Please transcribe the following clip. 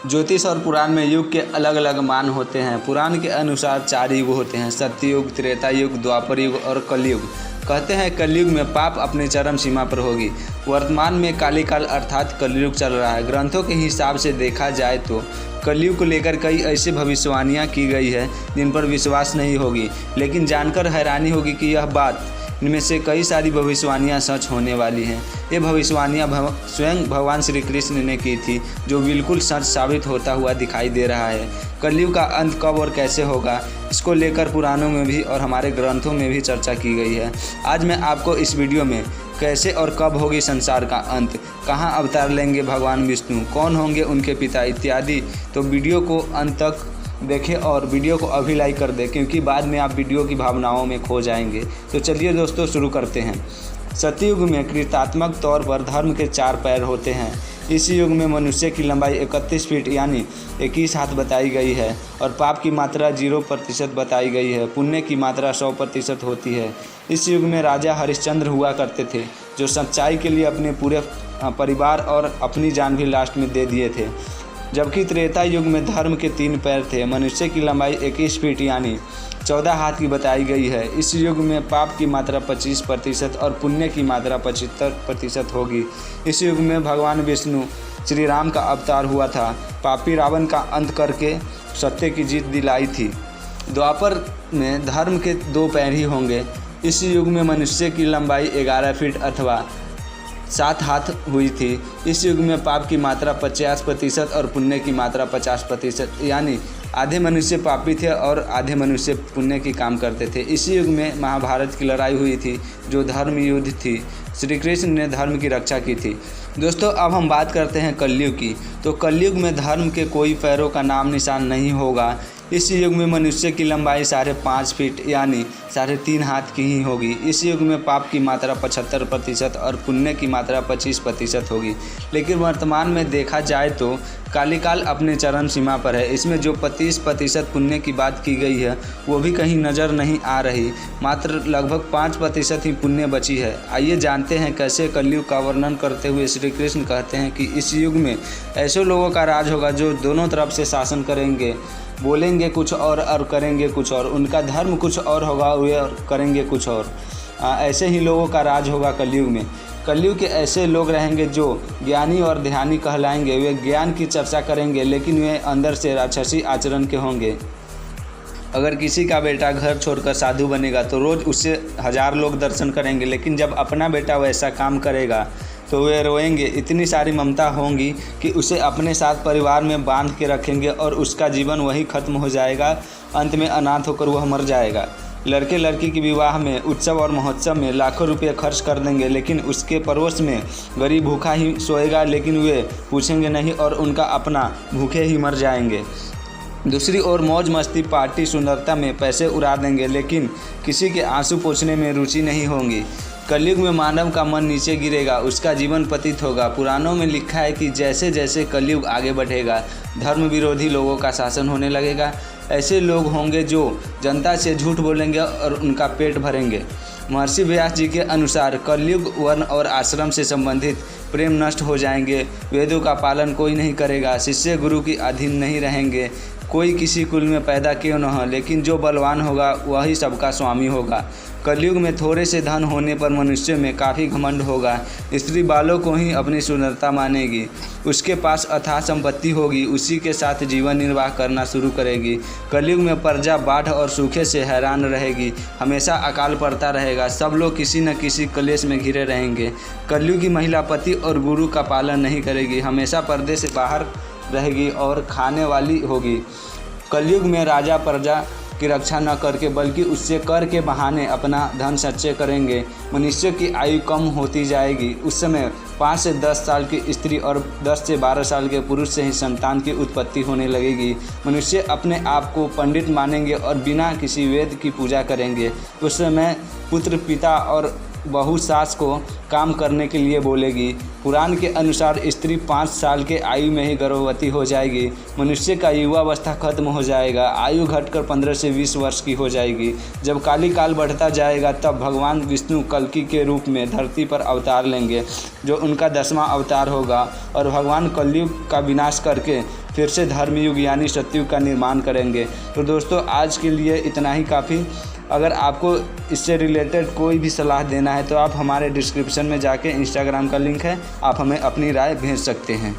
ज्योतिष और पुराण में युग के अलग अलग मान होते हैं। पुराण के अनुसार 4 युग होते हैं, सत्ययुग, त्रेता युग, द्वापर युग और कलयुग। कहते हैं कलयुग में पाप अपने चरम सीमा पर होगी। वर्तमान में काली काल अर्थात कलयुग चल रहा है। ग्रंथों के हिसाब से देखा जाए तो कलयुग को लेकर कई ऐसी भविष्यवाणियाँ की गई है जिन पर विश्वास नहीं होगी, लेकिन जानकर हैरानी होगी कि यह बात इनमें से कई सारी भविष्यवाणियाँ सच होने वाली हैं। ये भविष्यवाणियाँ स्वयं भगवान श्री कृष्ण ने की थी, जो बिल्कुल सच साबित होता हुआ दिखाई दे रहा है। कलयुग का अंत कब और कैसे होगा, इसको लेकर पुराणों में भी और हमारे ग्रंथों में भी चर्चा की गई है। आज मैं आपको इस वीडियो में कैसे और कब होगी संसार का अंत, कहाँ अवतार लेंगे भगवान विष्णु, कौन होंगे उनके पिता इत्यादि, तो वीडियो को अंत तक देखें और वीडियो को अभी लाइक कर दें, क्योंकि बाद में आप वीडियो की भावनाओं में खो जाएंगे। तो चलिए दोस्तों शुरू करते हैं। सतयुग में कृतात्मक तौर पर धर्म के 4 पैर होते हैं। इस युग में मनुष्य की लंबाई 31 फीट यानी 21 हाथ बताई गई है और पाप की मात्रा 0% बताई गई है। पुण्य की मात्रा 100% होती है। इस युग में राजा हरिश्चंद्र हुआ करते थे, जो सच्चाई के लिए अपने पूरे परिवार और अपनी जान भी लास्ट में दे दिए थे। जबकि त्रेता युग में धर्म के 3 पैर थे। मनुष्य की लंबाई 21 फीट यानी 14 हाथ की बताई गई है। इस युग में पाप की मात्रा 25% और पुण्य की मात्रा 75% होगी। इस युग में भगवान विष्णु श्री राम का अवतार हुआ था। पापी रावण का अंत करके सत्य की जीत दिलाई थी। द्वापर में धर्म के 2 पैर ही होंगे। इस युग में मनुष्य की लंबाई 11 फीट अथवा 7 हाथ हुई थी। इस युग में पाप की मात्रा 50% और पुण्य की मात्रा 50%, यानी आधे मनुष्य पापी थे और आधे मनुष्य पुण्य की काम करते थे। इसी युग में महाभारत की लड़ाई हुई थी, जो धर्म युद्ध थी। श्री कृष्ण ने धर्म की रक्षा की थी। दोस्तों अब हम बात करते हैं कलयुग की। तो कलयुग में धर्म के कोई पैरों का नाम निशान नहीं होगा। इस युग में मनुष्य की लंबाई 5.5 फीट यानी 3.5 हाथ की ही होगी। इस युग में पाप की मात्रा 75% और पुण्य की मात्रा 25% होगी। लेकिन वर्तमान में देखा जाए तो काली काल अपने चरम सीमा पर है। इसमें जो 25% पुण्य की बात की गई है वो भी कहीं नज़र नहीं आ रही। मात्र लगभग 5% ही पुण्य बची है। आइए जानते हैं कैसे कलयुग का वर्णन करते हुए श्री कृष्ण कहते हैं कि इस युग में ऐसे लोगों का राज होगा जो दोनों तरफ से शासन करेंगे, बोलेंगे कुछ और करेंगे कुछ और। उनका धर्म कुछ और होगा, वे करेंगे कुछ और। ऐसे ही लोगों का राज होगा कलयुग में। कलयुग के ऐसे लोग रहेंगे जो ज्ञानी और ध्यानी कहलाएंगे। वे ज्ञान की चर्चा करेंगे, लेकिन वे अंदर से राक्षसी आचरण के होंगे। अगर किसी का बेटा घर छोड़कर साधु बनेगा तो रोज़ उससे 1000 लोग दर्शन करेंगे, लेकिन जब अपना बेटा वैसा काम करेगा तो वे रोएंगे। इतनी सारी ममता होंगी कि उसे अपने साथ परिवार में बांध के रखेंगे और उसका जीवन वहीं ख़त्म हो जाएगा। अंत में अनाथ होकर वह मर जाएगा। लड़के लड़की के विवाह में, उत्सव और महोत्सव में लाखों रुपये खर्च कर देंगे, लेकिन उसके पड़ोस में गरीब भूखा ही सोएगा, लेकिन वे पूछेंगे नहीं और उनका अपना भूखे ही मर जाएंगे। दूसरी ओर मौज मस्ती, पार्टी, सुंदरता में पैसे उड़ा देंगे, लेकिन किसी के आंसू पोंछने में रुचि नहीं होगी। कलयुग में मानव का मन नीचे गिरेगा, उसका जीवन पतित होगा। पुराणों में लिखा है कि जैसे जैसे कलयुग आगे बढ़ेगा, धर्म विरोधी लोगों का शासन होने लगेगा। ऐसे लोग होंगे जो जनता से झूठ बोलेंगे और उनका पेट भरेंगे। महर्षि व्यास जी के अनुसार कलयुग वर्ण और आश्रम से संबंधित प्रेम नष्ट हो जाएंगे। वेदों का पालन कोई नहीं करेगा। शिष्य गुरु की अधीन नहीं रहेंगे। कोई किसी कुल में पैदा क्यों न हो, लेकिन जो बलवान होगा वही सबका स्वामी होगा। कलयुग में थोड़े से धन होने पर मनुष्य में काफ़ी घमंड होगा। स्त्री बालों को ही अपनी सुंदरता मानेगी। उसके पास अथाह संपत्ति होगी, उसी के साथ जीवन निर्वाह करना शुरू करेगी। कलयुग में प्रजा बाढ़ और सूखे से हैरान रहेगी। हमेशा अकाल पड़ता रहेगा। सब लोग किसी न किसी क्लेश में घिरे रहेंगे। कलयुग की महिला पति और गुरु का पालन नहीं करेगी, हमेशा पर्दे से बाहर रहेगी और खाने वाली होगी। कलयुग में राजा प्रजा की रक्षा न करके बल्कि उससे कर के बहाने अपना धन संचय करेंगे। मनुष्य की आयु कम होती जाएगी। उस समय 5 से 10 साल की स्त्री और 10 से 12 साल के पुरुष से ही संतान की उत्पत्ति होने लगेगी। मनुष्य अपने आप को पंडित मानेंगे और बिना किसी वेद की पूजा करेंगे। उस समय पुत्र पिता और बहू सास को काम करने के लिए बोलेगी। पुराण के अनुसार स्त्री 5 साल के आयु में ही गर्भवती हो जाएगी। मनुष्य का युवावस्था खत्म हो जाएगा। आयु घटकर 15 से 20 वर्ष की हो जाएगी। जब काली काल बढ़ता जाएगा तब भगवान विष्णु कल्कि के रूप में धरती पर अवतार लेंगे, जो उनका 10वां अवतार होगा, और भगवान कलयुग का विनाश करके फिर से धर्मयुग यानी सतयुग का निर्माण करेंगे। तो दोस्तों आज के लिए इतना ही काफ़ी। अगर आपको इससे रिलेटेड कोई भी सलाह देना है तो आप हमारे डिस्क्रिप्शन में जाके इंस्टाग्राम का लिंक है, आप हमें अपनी राय भेज सकते हैं।